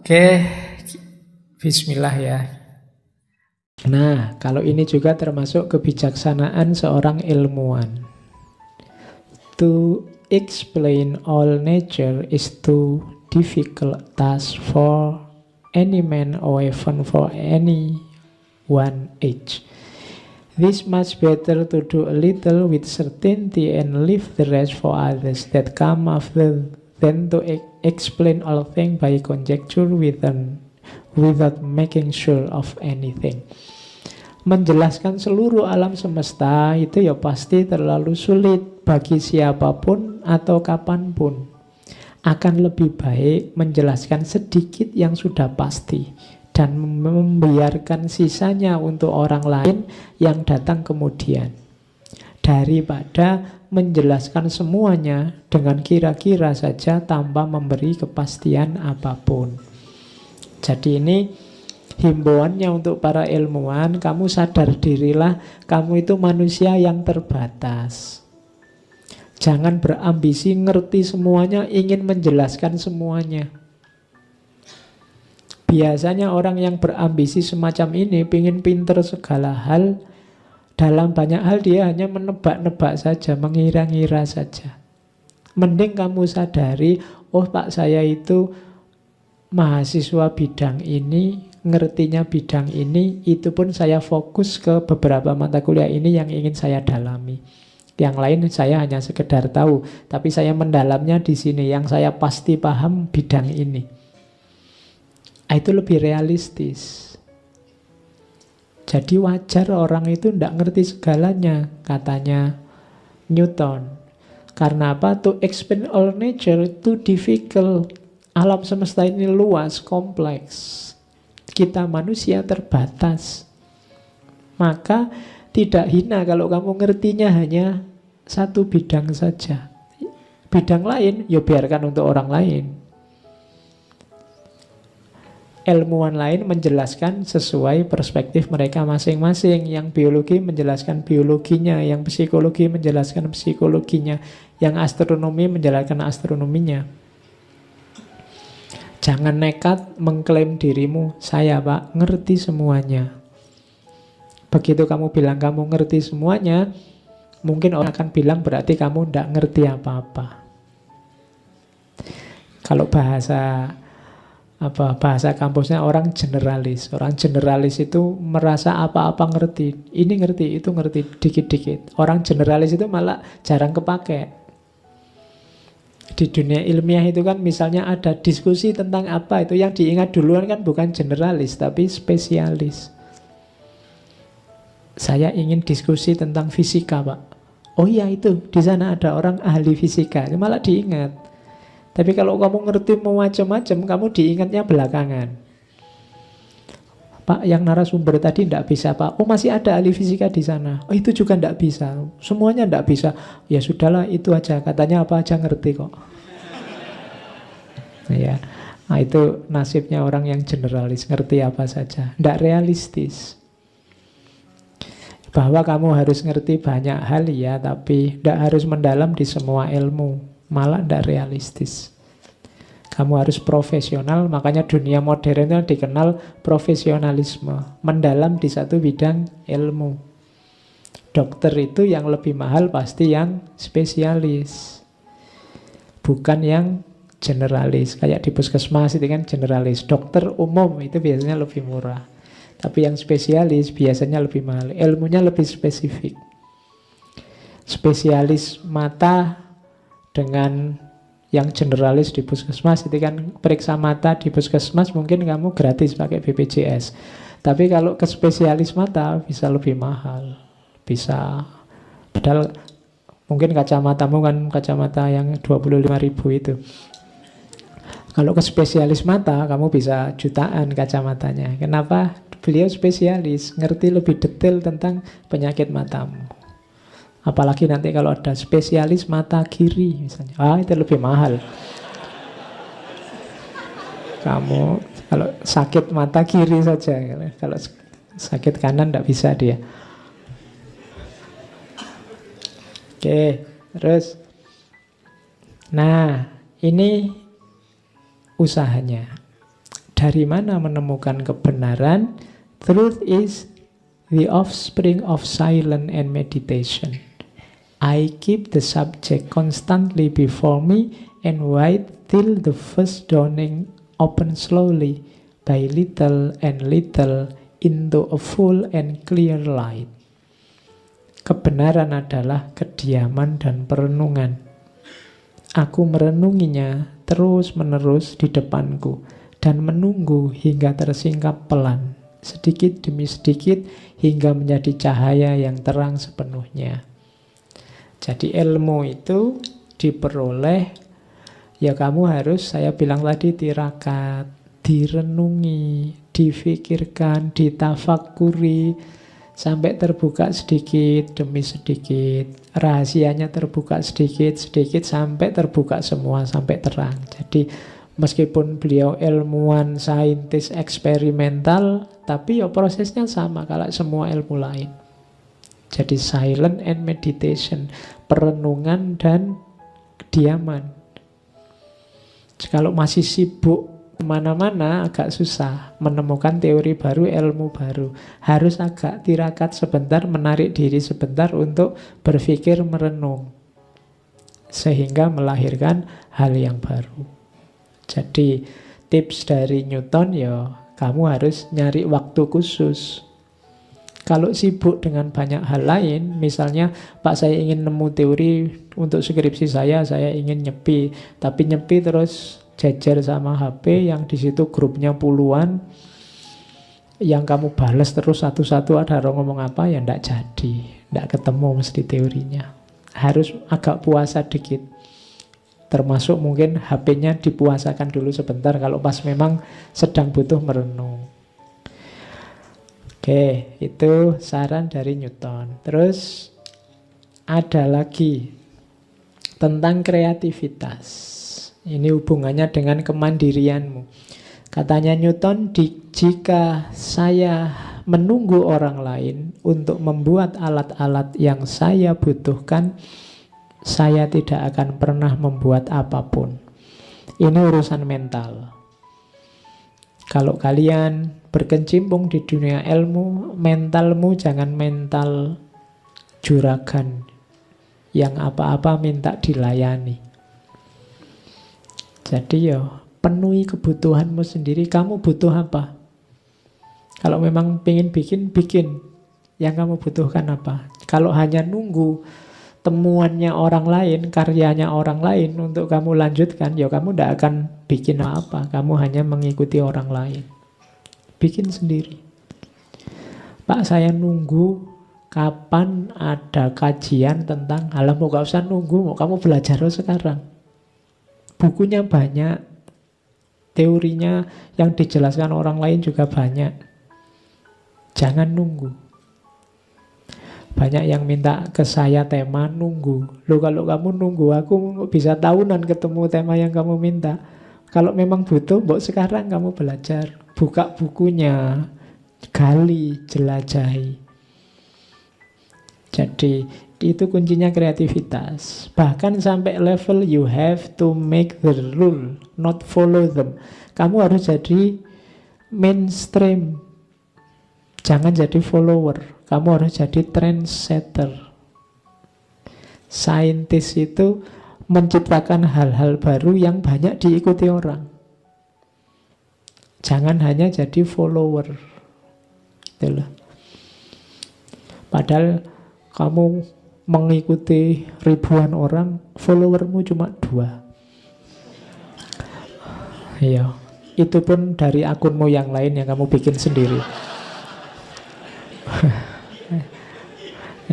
Oke, bismillah ya. Nah, kalau ini juga termasuk kebijaksanaan seorang ilmuwan. To explain all nature is too difficult task for any man or even for any one age. This much better to do a little with certainty and leave the rest for others that come after than to explain all things by conjecture without making sure of anything. Menjelaskan seluruh alam semesta itu ya pasti terlalu sulit bagi siapapun atau kapanpun. Akan lebih baik menjelaskan sedikit yang sudah pasti dan membiarkan sisanya untuk orang lain yang datang kemudian, daripada menjelaskan semuanya dengan kira-kira saja tanpa memberi kepastian apapun. Jadi ini himbauannya untuk para ilmuwan, kamu sadar dirilah, kamu itu manusia yang terbatas. Jangan berambisi ngerti semuanya, ingin menjelaskan semuanya. Biasanya orang yang berambisi semacam ini pingin pinter segala hal. Dalam banyak hal dia hanya menebak-nebak saja, mengira-ngira saja. Mending kamu sadari, oh Pak saya itu mahasiswa bidang ini, ngertinya bidang ini, itu pun saya fokus ke beberapa mata kuliah ini yang ingin saya dalami. Yang lain saya hanya sekedar tahu, tapi saya mendalamnya di sini, yang saya pasti paham bidang ini. Itu lebih realistis. Jadi wajar orang itu tidak ngerti segalanya, katanya Newton. Karena apa? To explain all nature too difficult. Alam semesta ini luas, kompleks. Kita manusia terbatas. Maka tidak hina kalau kamu ngertinya hanya satu bidang saja. Bidang lain, ya biarkan untuk orang lain. Ilmuwan lain menjelaskan sesuai perspektif mereka masing-masing. Yang biologi menjelaskan biologinya, yang psikologi menjelaskan psikologinya, yang astronomi menjelaskan astronominya. Jangan nekat mengklaim dirimu, saya Pak ngerti semuanya. Begitu kamu bilang kamu ngerti semuanya, mungkin orang akan bilang berarti kamu tidak ngerti apa-apa. Kalau bahasa kampusnya orang generalis. Orang generalis itu merasa apa-apa ngerti. Ini ngerti, itu ngerti, dikit-dikit. Orang generalis itu malah jarang kepake. Di dunia ilmiah itu kan misalnya ada diskusi tentang apa, itu yang diingat duluan kan bukan generalis, tapi spesialis. Saya ingin diskusi tentang fisika, Pak. Oh iya itu, di sana ada orang ahli fisika. Itu malah diingat. Tapi kalau kamu ngerti macam-macam, kamu diingatnya belakangan. Pak, yang narasumber tadi tidak bisa, Pak. Oh, masih ada ahli fisika di sana. Oh, itu juga tidak bisa. Semuanya tidak bisa. Ya sudahlah, itu aja. Katanya apa aja ngerti kok. Ya, nah, itu nasibnya orang yang generalis, ngerti apa saja. Tidak realistis. Bahwa kamu harus ngerti banyak hal ya, tapi tidak harus mendalam di semua ilmu. Malah tidak realistis. Kamu harus profesional, makanya dunia modern itu dikenal profesionalisme, mendalam di satu bidang ilmu. Dokter itu yang lebih mahal pasti yang spesialis, bukan yang generalis. Kayak di puskesmas itu kan generalis. Dokter umum itu biasanya lebih murah, tapi yang spesialis biasanya lebih mahal, ilmunya lebih spesifik. Spesialis mata dengan yang generalis di puskesmas itu kan periksa mata di puskesmas mungkin kamu gratis pakai BPJS. Tapi kalau ke spesialis mata bisa lebih mahal. Bisa, padahal mungkin kacamatamu kan kacamata yang 25.000 itu. Kalau ke spesialis mata kamu bisa jutaan kacamatanya. Kenapa? Beliau spesialis, ngerti lebih detail tentang penyakit matamu. Apalagi nanti kalau ada spesialis mata kiri misalnya, itu lebih mahal. Kamu kalau sakit mata kiri saja, kalau sakit kanan tidak bisa dia. Oke, terus. Nah, ini usahanya. Dari mana menemukan kebenaran? Truth is the offspring of silence and meditation. I keep the subject constantly before me and wait till the first dawning open slowly by little and little into a full and clear light. Kebenaran adalah kediaman dan perenungan. Aku merenunginya terus-menerus di depanku dan menunggu hingga tersingkap pelan, sedikit demi sedikit hingga menjadi cahaya yang terang sepenuhnya. Jadi ilmu itu diperoleh, ya kamu harus, saya bilang tadi, tirakat, direnungi, difikirkan, ditafakuri, sampai terbuka sedikit demi sedikit. Rahasianya terbuka sedikit-sedikit sampai terbuka semua, sampai terang. Jadi meskipun beliau ilmuwan, saintis, eksperimental, tapi ya prosesnya sama kalau semua ilmu lain. Jadi silent and meditation, perenungan dan kediaman. Kalau masih sibuk kemana-mana agak susah menemukan teori baru, ilmu baru. Harus agak tirakat sebentar, menarik diri sebentar untuk berpikir, merenung, sehingga melahirkan hal yang baru. Jadi tips dari Newton ya, kamu harus nyari waktu khusus. Kalau sibuk dengan banyak hal lain, misalnya Pak saya ingin nemu teori untuk skripsi saya ingin nyepi, tapi nyepi terus jejer sama HP yang di situ grupnya puluhan, yang kamu balas terus satu-satu, ada orang ngomong apa ya ndak jadi, ndak ketemu mesti teorinya. Harus agak puasa dikit. Termasuk mungkin HP-nya dipuasakan dulu sebentar kalau pas memang sedang butuh merenung. Oke, itu saran dari Newton. Terus ada lagi tentang kreativitas. Ini hubungannya dengan kemandirianmu. Katanya Newton, jika saya menunggu orang lain untuk membuat alat-alat yang saya butuhkan, saya tidak akan pernah membuat apapun. Ini urusan mental. Kalau kalian berkecimpung di dunia ilmu, mentalmu jangan mental juragan yang apa-apa minta dilayani. Jadi ya penuhi kebutuhanmu sendiri. Kamu butuh apa? Kalau memang pengen bikin. Yang kamu butuhkan apa? Kalau hanya nunggu temuannya orang lain, karyanya orang lain untuk kamu lanjutkan, ya kamu tidak akan bikin apa. Kamu hanya mengikuti orang lain. Bikin sendiri. Pak saya nunggu kapan ada kajian tentang alam. Mau gak usah nunggu, mau kamu belajar sekarang. Bukunya banyak, teorinya yang dijelaskan orang lain juga banyak. Jangan nunggu. Banyak yang minta ke saya tema, nunggu. Loh kalau kamu nunggu, aku bisa tahunan ketemu tema yang kamu minta. Kalau memang butuh, mbok sekarang kamu belajar. Buka bukunya, gali, jelajahi. Jadi itu kuncinya kreativitas. Bahkan sampai level you have to make the rule, not follow them. Kamu harus jadi mainstream. Jangan jadi follower. Kamu harus jadi trendsetter. Saintis itu menciptakan hal-hal baru yang banyak diikuti orang. Jangan hanya jadi follower. Itulah. Padahal kamu mengikuti ribuan orang, followermu cuma 2. Iya, itu pun dari akunmu yang lain yang kamu bikin sendiri.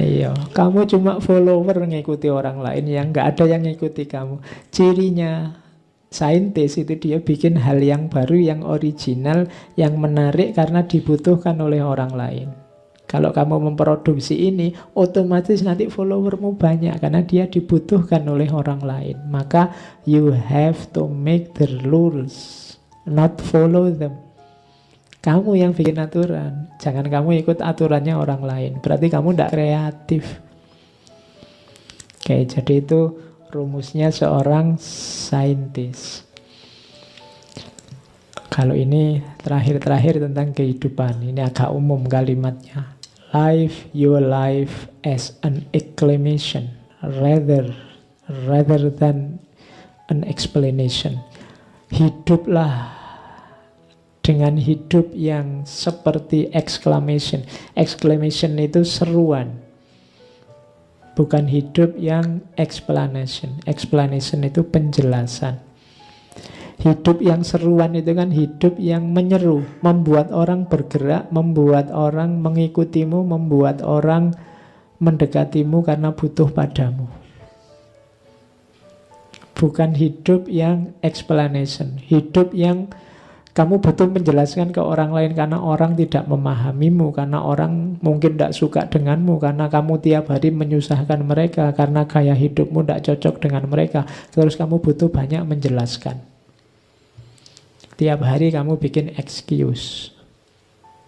Iya, kamu cuma follower ngikuti orang lain yang nggak ada yang ngikuti kamu. Cirinya saintis itu dia bikin hal yang baru, yang original, yang menarik karena dibutuhkan oleh orang lain. Kalau kamu memproduksi ini, otomatis nanti followermu banyak karena dia dibutuhkan oleh orang lain. Maka you have to make the rules, not follow them. Kamu yang bikin aturan. Jangan kamu ikut aturannya orang lain. Berarti kamu tidak kreatif. Oke, jadi itu rumusnya seorang saintis. Kalau ini terakhir-terakhir tentang kehidupan. Ini agak umum kalimatnya. Live your life as an exclamation rather than an explanation. Hiduplah dengan hidup yang seperti exclamation. Exclamation itu seruan. Bukan hidup yang explanation. Explanation itu penjelasan. Hidup yang seruan itu kan hidup yang menyeru, membuat orang bergerak, membuat orang mengikutimu, membuat orang mendekatimu karena butuh padamu. Bukan hidup yang explanation, hidup yang kamu butuh menjelaskan ke orang lain karena orang tidak memahamimu, karena orang mungkin tidak suka denganmu, karena kamu tiap hari menyusahkan mereka, karena gaya hidupmu tidak cocok dengan mereka. Terus kamu butuh banyak menjelaskan. Tiap hari kamu bikin excuse.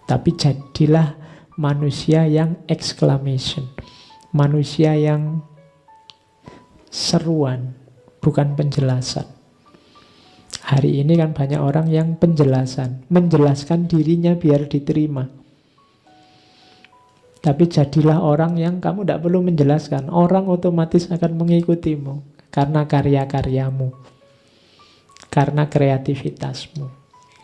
Tapi jadilah manusia yang exclamation. Manusia yang seruan, bukan penjelasan. Hari ini kan banyak orang yang penjelasan, menjelaskan dirinya biar diterima. Tapi jadilah orang yang kamu tidak perlu menjelaskan. Orang otomatis akan mengikutimu karena karya-karyamu, karena kreativitasmu,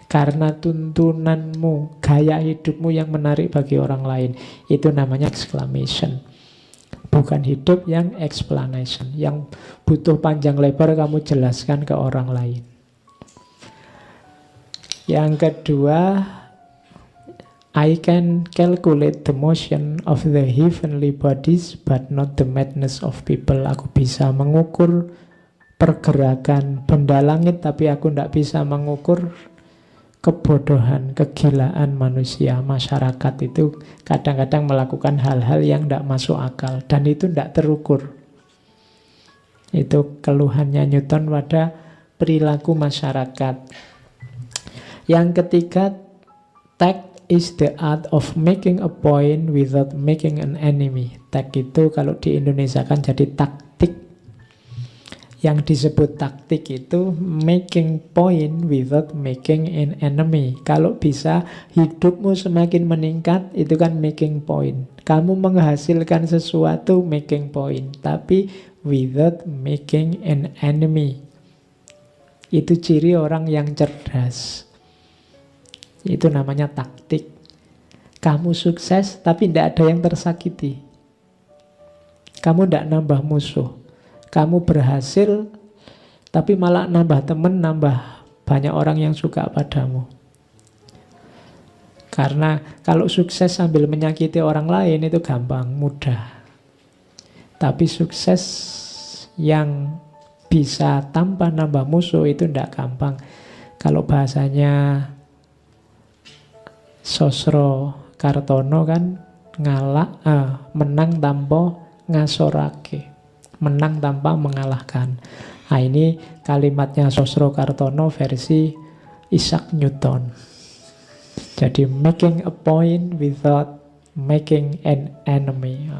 karena tuntunanmu, gaya hidupmu yang menarik bagi orang lain. Itu namanya exclamation. Bukan hidup yang explanation, yang butuh panjang lebar kamu jelaskan ke orang lain. Yang kedua, I can calculate the motion of the heavenly bodies but not the madness of people. Aku bisa mengukur pergerakan benda langit, tapi aku tidak bisa mengukur kebodohan, kegilaan manusia. Masyarakat itu kadang-kadang melakukan hal-hal yang tidak masuk akal, dan itu tidak terukur. Itu keluhannya Newton pada perilaku masyarakat. Yang ketiga, tact is the art of making a point without making an enemy. Tact itu kalau di Indonesia kan jadi taktik. Yang disebut taktik itu making point without making an enemy. Kalau bisa hidupmu semakin meningkat, itu kan making point. Kamu menghasilkan sesuatu making point, tapi without making an enemy. Itu ciri orang yang cerdas. Itu namanya taktik. Kamu sukses tapi tidak ada yang tersakiti. Kamu tidak nambah musuh. Kamu berhasil, tapi malah nambah teman, nambah banyak orang yang suka padamu. Karena kalau sukses sambil menyakiti orang lain itu gampang, mudah. Tapi sukses yang bisa tanpa nambah musuh itu tidak gampang. Kalau bahasanya Sosro Kartono kan menang tanpa ngasorake. Menang tanpa mengalahkan. Nah, ini kalimatnya Sosro Kartono versi Isaac Newton. Jadi making a point without making an enemy.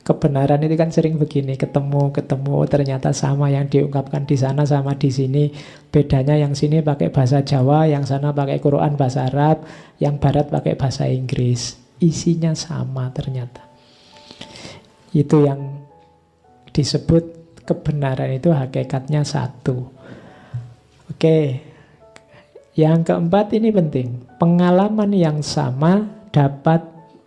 Kebenaran itu kan sering begini, ketemu ternyata sama yang diungkapkan di sana sama di sini. Bedanya yang sini pakai bahasa Jawa, yang sana pakai Quran bahasa Arab, yang barat pakai bahasa Inggris. Isinya sama ternyata. Itu yang disebut kebenaran itu hakikatnya satu. Oke. Yang keempat ini penting. Pengalaman yang sama dapat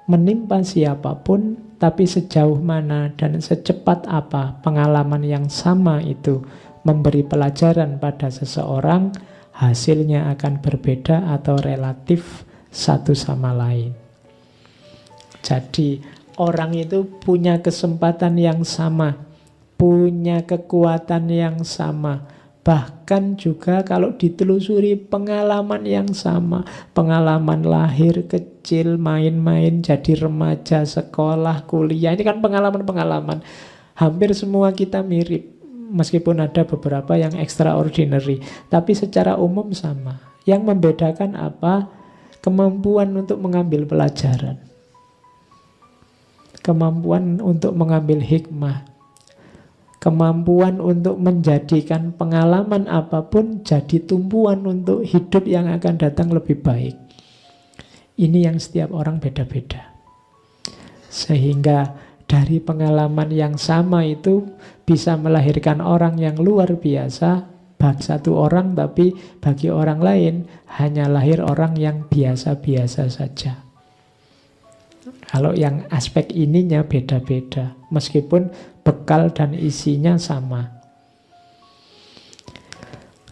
menimpa siapapun, tapi sejauh mana dan secepat apa pengalaman yang sama itu memberi pelajaran pada seseorang, hasilnya akan berbeda atau relatif satu sama lain. Jadi orang itu punya kesempatan yang sama, punya kekuatan yang sama. Bahkan juga kalau ditelusuri pengalaman yang sama, pengalaman lahir kecil, main-main, jadi remaja, sekolah, kuliah, ini kan pengalaman-pengalaman. Hampir semua kita mirip, meskipun ada beberapa yang extraordinary, tapi secara umum sama. Yang membedakan apa? Kemampuan untuk mengambil pelajaran, kemampuan untuk mengambil hikmah, Kemampuan untuk menjadikan pengalaman apapun jadi tumpuan untuk hidup yang akan datang lebih baik. Ini yang setiap orang beda-beda. Sehingga dari pengalaman yang sama itu bisa melahirkan orang yang luar biasa, bagi satu orang, tapi bagi orang lain hanya lahir orang yang biasa-biasa saja. Kalau yang aspek ininya beda-beda, meskipun bekal dan isinya sama.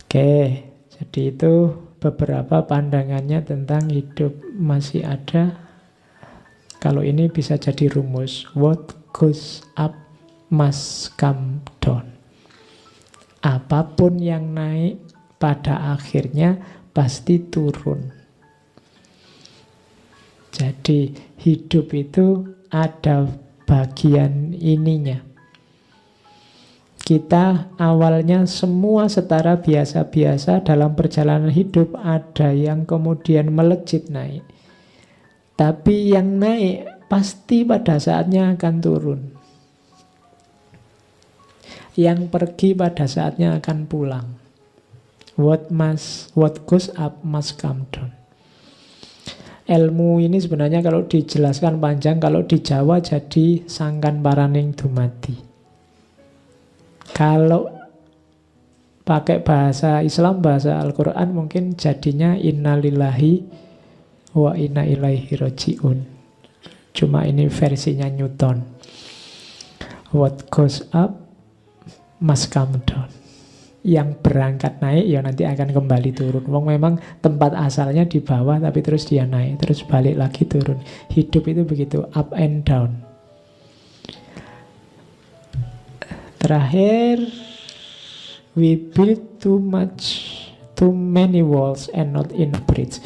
Oke, jadi itu beberapa pandangannya tentang hidup. Masih ada, kalau ini bisa jadi rumus. What goes up must come down. Apapun yang naik pada akhirnya pasti turun. Jadi hidup itu ada bagian ininya. Kita awalnya semua setara biasa-biasa, dalam perjalanan hidup ada yang kemudian melejit naik. Tapi yang naik pasti pada saatnya akan turun. Yang pergi pada saatnya akan pulang. What goes up must come down. Ilmu ini sebenarnya kalau dijelaskan panjang, kalau di Jawa jadi sangkan paraning dumadi. Kalau pakai bahasa Islam, bahasa Al-Quran, mungkin jadinya innalillahi wa inna ilaihi raji'un. Cuma ini versinya Newton. What goes up must come down. Yang berangkat naik ya nanti akan kembali turun. Memang tempat asalnya di bawah, tapi terus dia naik, terus balik lagi turun. Hidup itu begitu, up and down. Terakhir, we build too many walls and not enough bridge.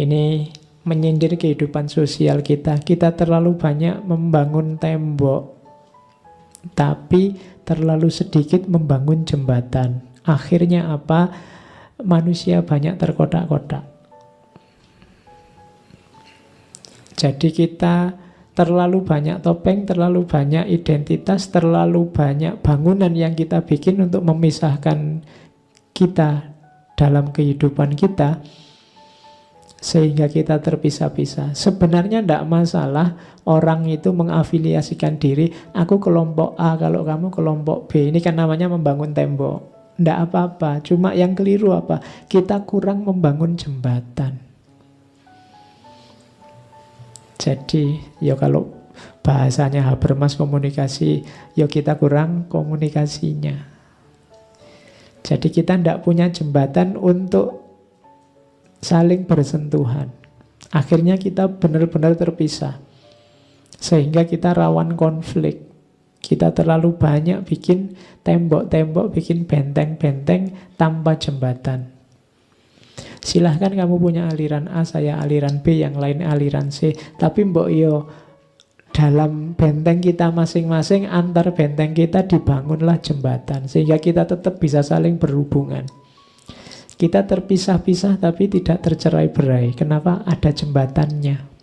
Ini menyindir kehidupan sosial kita. Kita terlalu banyak membangun tembok, tapi terlalu sedikit membangun jembatan. Akhirnya apa? Manusia banyak terkotak-kotak. Jadi kita terlalu banyak topeng, terlalu banyak identitas, terlalu banyak bangunan yang kita bikin untuk memisahkan kita dalam kehidupan kita, sehingga kita terpisah-pisah. Sebenarnya tidak masalah orang itu mengafiliasikan diri, aku kelompok A, kalau kamu kelompok B. Ini kan namanya membangun tembok. Tidak apa-apa, cuma yang keliru apa? Kita kurang membangun jembatan. Jadi, ya kalau bahasanya Habermas komunikasi, ya kita kurang komunikasinya. Jadi kita tidak punya jembatan untuk saling bersentuhan. Akhirnya kita benar-benar terpisah. Sehingga kita rawan konflik. Kita terlalu banyak bikin tembok-tembok, bikin benteng-benteng tanpa jembatan. Silahkan kamu punya aliran A, saya aliran B, yang lain aliran C. Tapi mbok yo, dalam benteng kita masing-masing, antar benteng kita dibangunlah jembatan. Sehingga kita tetap bisa saling berhubungan. Kita terpisah-pisah tapi tidak tercerai-berai. Kenapa? Ada jembatannya.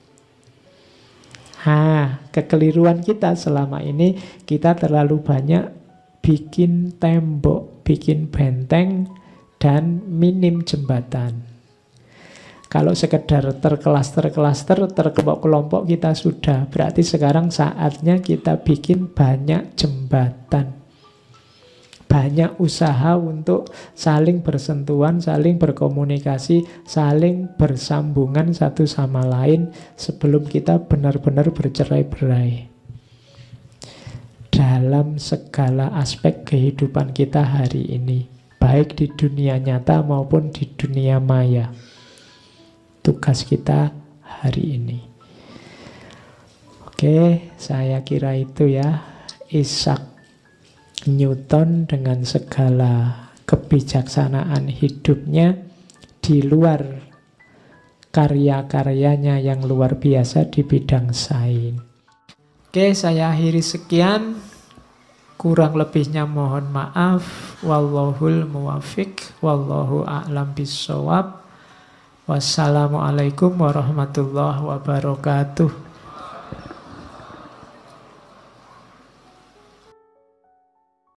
Kekeliruan kita selama ini, kita terlalu banyak bikin tembok, bikin benteng, dan minim jembatan. Kalau sekedar terkelas-terkelas, terkelompok-kelompok kita sudah. Berarti sekarang saatnya kita bikin banyak jembatan. Banyak usaha untuk saling bersentuhan, saling berkomunikasi, saling bersambungan satu sama lain sebelum kita benar-benar bercerai-berai. Dalam segala aspek kehidupan kita hari ini, baik di dunia nyata maupun di dunia maya. Tugas kita hari ini. Oke, saya kira itu ya. Isaac Newton dengan segala kebijaksanaan hidupnya, di luar karya-karyanya yang luar biasa di bidang sains. Oke, saya akhiri sekian. Kurang lebihnya mohon maaf. Wallahul muwafiq, wallahu a'lam bissawab. Wassalamualaikum warahmatullahi wabarakatuh.